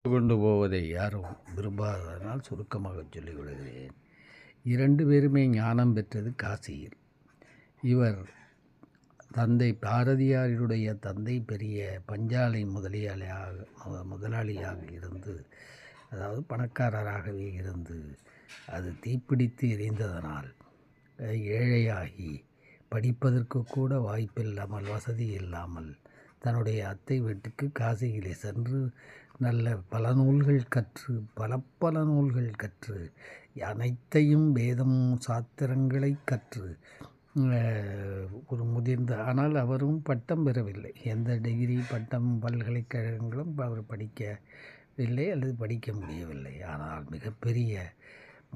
கொண்டு போவதை யாரும் விரும்பாததனால் சுருக்கமாகச் சொல்லிவிடுகிறேன். 2 பேருமே ஞானம் பெற்றது காசியில். இவர் தந்தை பாரதியாருடைய தந்தை பெரிய பஞ்சாலை முதலாளியாக இருந்து, அதாவது பணக்காரராகவே இருந்து, அது தீப்பிடித்து எரிந்ததனால் ஏழையாகி படிப்பதற்கு கூட வாய்ப்பில்லாமல், வசதி இல்லாமல் தன்னுடைய அத்தை வீட்டுக்கு காசியிலே சென்று நல்ல பல நூல்கள் கற்று பல நூல்கள் கற்று அனைத்தையும் வேதம் சாத்திரங்களை கற்று ஒரு முதிர்ந்த, ஆனால் அவரும் பட்டம் பெறவில்லை. எந்த டிகிரி பட்டம் பல்கலைக்கழகங்களும் அவர் படிக்கவில்லை அல்லது படிக்க முடியவில்லை. ஆனால் மிகப்பெரிய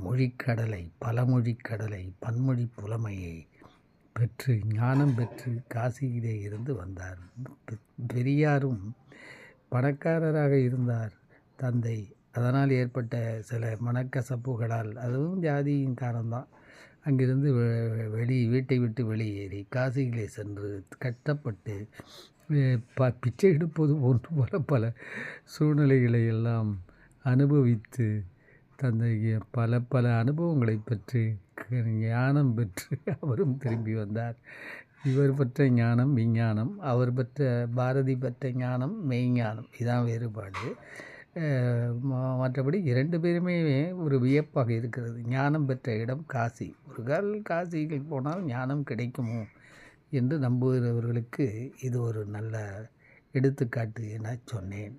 மொழிக்கடலை, பல மொழிக்கடலை, பன்மொழி புலமையை பெற்று ஞானம் பெற்று காசியிலே இருந்து வந்தார். பெரியாரும் பணக்காரராக இருந்தார் தந்தை. அதனால் ஏற்பட்ட சில மனக்கசப்புகளால், அதுவும் ஜாதியின் காரணம்தான், அங்கிருந்து வீட்டை விட்டு வெளியேறி காசியிலே சென்று கஷ்டப்பட்டு பிச்சை எடுப்பது போன்று பல சூழ்நிலைகளை எல்லாம் அனுபவித்து தந்தை பல அனுபவங்களை பெற்று ஞானம் பெற்று அவரும் திரும்பி வந்தார். இவர் பெற்ற ஞானம் விஞ்ஞானம், அவர் பெற்ற பாரதி பெற்ற ஞானம் மெய்ஞானம். இதான் வேறுபாடு. மற்றபடி 2 பேருமே ஒரு வியப்பாக இருக்கிறது. ஞானம் பெற்ற இடம் காசி. ஒரு கால் காசியில் போனால் ஞானம் கிடைக்குமோ என்று நம்புகிறவர்களுக்கு இது ஒரு நல்ல எடுத்துக்காட்டு என சொன்னேன்.